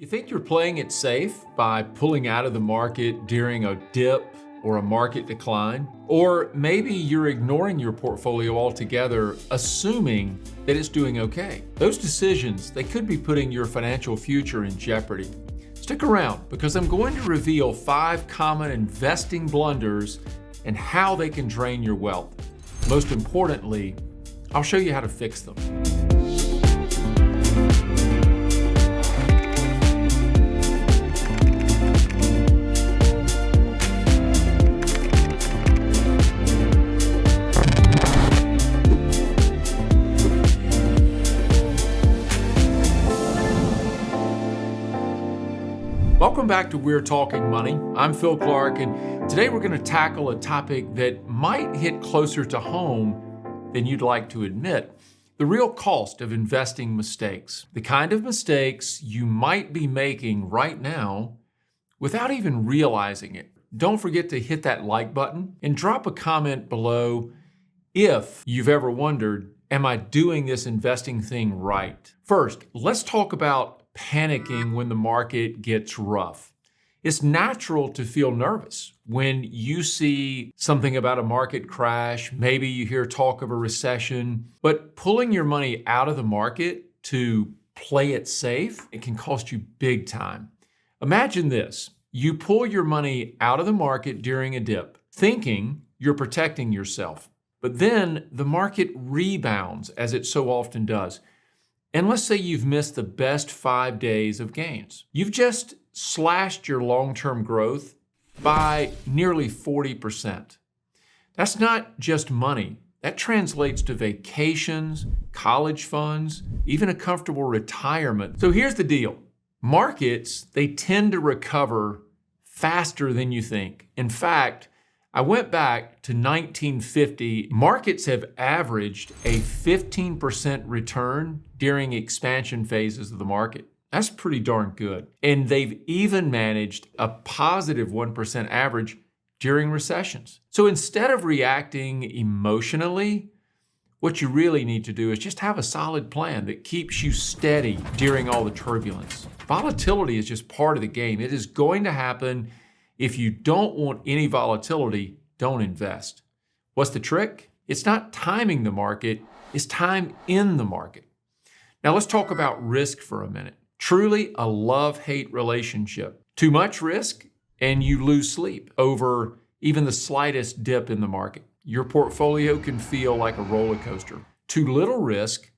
You think you're playing it safe by pulling out of the market during a dip or a market decline? Or maybe you're ignoring your portfolio altogether, assuming that it's doing okay. Those decisions, they could be putting your financial future in jeopardy. Stick around because I'm going to reveal 5 common investing blunders and how they can drain your wealth. Most importantly, I'll show you how to fix them. Welcome back to We're Talking Money. I'm Phil Clark, and today we're going to tackle a topic that might hit closer to home than you'd like to admit. The real cost of investing mistakes. The kind of mistakes you might be making right now without even realizing it. Don't forget to hit that like button and drop a comment below if you've ever wondered, am I doing this investing thing right? First, let's talk about panicking when the market gets rough. It's natural to feel nervous when you see something about a market crash, maybe you hear talk of a recession, but pulling your money out of the market to play it safe, it can cost you big time. Imagine this, you pull your money out of the market during a dip, thinking you're protecting yourself, but then the market rebounds as it so often does. And let's say you've missed the best 5 days of gains. You've just slashed your long-term growth by nearly 40%. That's not just money. That translates to vacations, college funds, even a comfortable retirement. So here's the deal. Markets, they tend to recover faster than you think. In fact, I went back to 1950. Markets have averaged a 15% return during expansion phases of the market. That's pretty darn good. And they've even managed a positive 1% average during recessions. So instead of reacting emotionally, what you really need to do is just have a solid plan that keeps you steady during all the turbulence. Volatility is just part of the game. It is going to happen. If you don't want any volatility, don't invest. What's the trick? It's not timing the market, it's time in the market. Now let's talk about risk for a minute. Truly a love-hate relationship. Too much risk and you lose sleep over even the slightest dip in the market. Your portfolio can feel like a roller coaster. Too little risk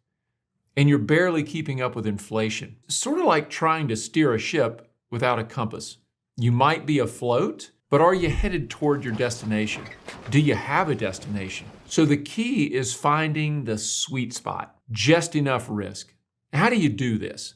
and you're barely keeping up with inflation. It's sort of like trying to steer a ship without a compass. You might be afloat, but are you headed toward your destination? Do you have a destination? So the key is finding the sweet spot, just enough risk. How do you do this?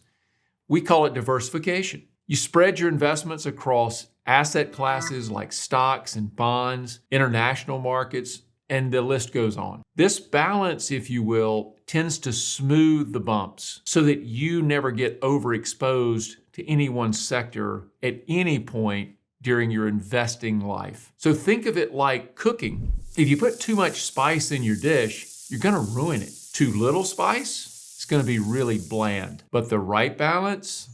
We call it diversification. You spread your investments across asset classes like stocks and bonds, international markets, and the list goes on. This balance, if you will, tends to smooth the bumps so that you never get overexposed to any one sector at any point during your investing life. So think of it like cooking. If you put too much spice in your dish, you're gonna ruin it. Too little spice, it's gonna be really bland. But the right balance,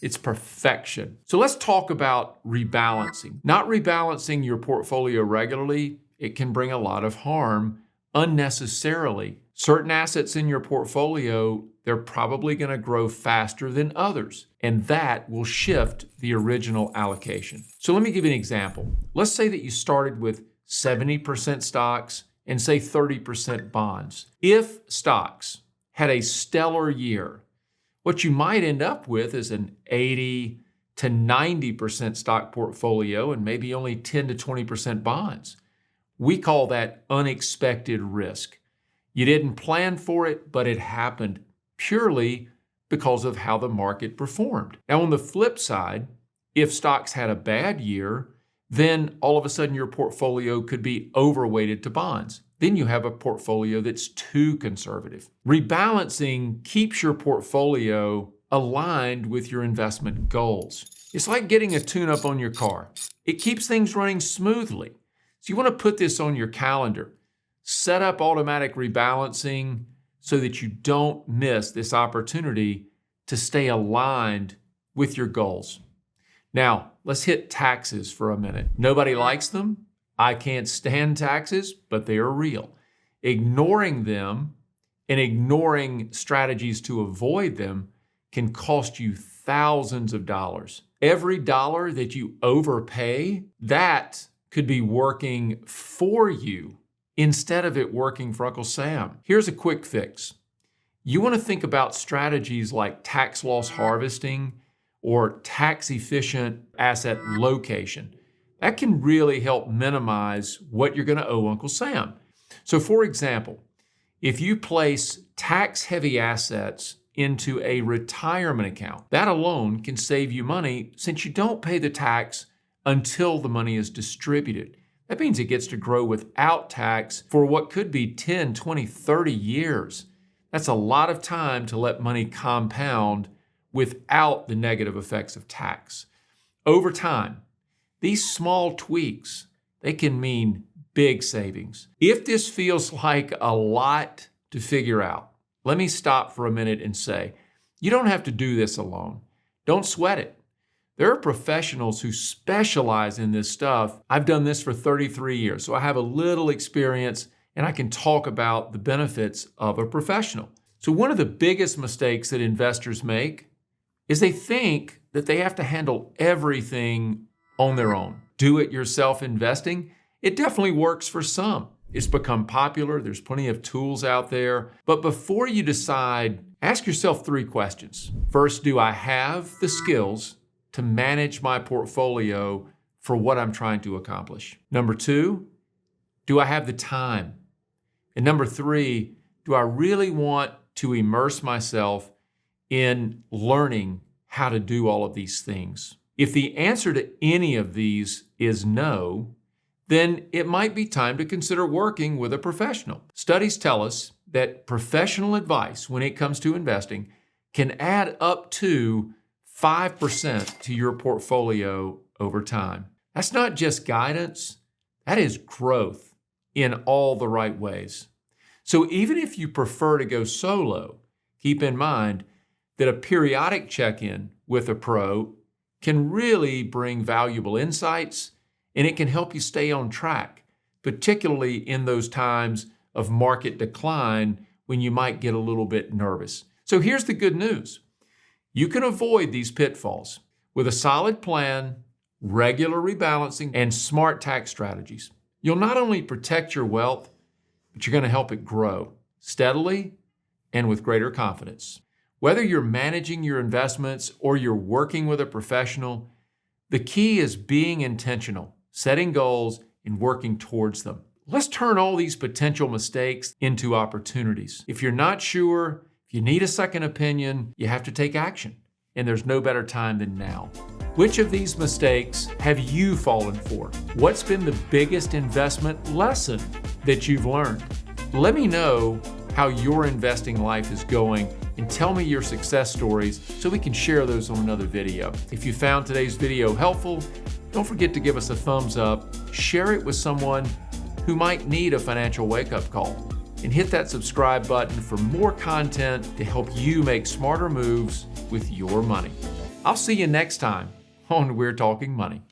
it's perfection. So let's talk about rebalancing. Not rebalancing your portfolio regularly, it can bring a lot of harm unnecessarily. Certain assets in your portfolio, they're probably going to grow faster than others, and that will shift the original allocation. So let me give you an example. Let's say that you started with 70% stocks and say 30% bonds. If stocks had a stellar year, what you might end up with is an 80 to 90% stock portfolio and maybe only 10 to 20% bonds. We call that unexpected risk. You didn't plan for it, but it happened purely because of how the market performed. Now, on the flip side, if stocks had a bad year, then all of a sudden your portfolio could be overweighted to bonds. Then you have a portfolio that's too conservative. Rebalancing keeps your portfolio aligned with your investment goals. It's like getting a tune-up on your car. It keeps things running smoothly. So you want to put this on your calendar. Set up automatic rebalancing so that you don't miss this opportunity to stay aligned with your goals. Now, let's hit taxes for a minute. Nobody likes them. I can't stand taxes, but they are real. Ignoring them and ignoring strategies to avoid them can cost you thousands of dollars. Every dollar that you overpay, that could be working for you instead of it working for Uncle Sam. Here's a quick fix. You want to think about strategies like tax loss harvesting or tax-efficient asset location. That can really help minimize what you're going to owe Uncle Sam. So for example, if you place tax-heavy assets into a retirement account, that alone can save you money since you don't pay the tax until the money is distributed. That means it gets to grow without tax for what could be 10, 20, 30 years. That's a lot of time to let money compound without the negative effects of tax. Over time, these small tweaks, they can mean big savings. If this feels like a lot to figure out, let me stop for a minute and say, you don't have to do this alone. Don't sweat it. There are professionals who specialize in this stuff. I've done this for 33 years, so I have a little experience and I can talk about the benefits of a professional. So one of the biggest mistakes that investors make is they think that they have to handle everything on their own. Do-it-yourself investing, it definitely works for some. It's become popular. There's plenty of tools out there. But before you decide, ask yourself 3 questions. First, do I have the skills to manage my portfolio for what I'm trying to accomplish? Number 2, do I have the time? And number 3, do I really want to immerse myself in learning how to do all of these things? If the answer to any of these is no, then it might be time to consider working with a professional. Studies tell us that professional advice when it comes to investing can add up to 5% to your portfolio over time. That's not just guidance, that is growth in all the right ways. So even if you prefer to go solo, keep in mind that a periodic check-in with a pro can really bring valuable insights, and it can help you stay on track, particularly in those times of market decline when you might get a little bit nervous. So here's the good news. You can avoid these pitfalls with a solid plan, regular rebalancing, and smart tax strategies. You'll not only protect your wealth, but you're going to help it grow steadily and with greater confidence. Whether you're managing your investments or you're working with a professional, the key is being intentional, setting goals, and working towards them. Let's turn all these potential mistakes into opportunities. If you're not sure, if you need a second opinion, you have to take action. And there's no better time than now. Which of these mistakes have you fallen for? What's been the biggest investment lesson that you've learned? Let me know how your investing life is going and tell me your success stories so we can share those on another video. If you found today's video helpful, don't forget to give us a thumbs up, share it with someone who might need a financial wake-up call, and hit that subscribe button for more content to help you make smarter moves with your money. I'll see you next time on We're Talking Money.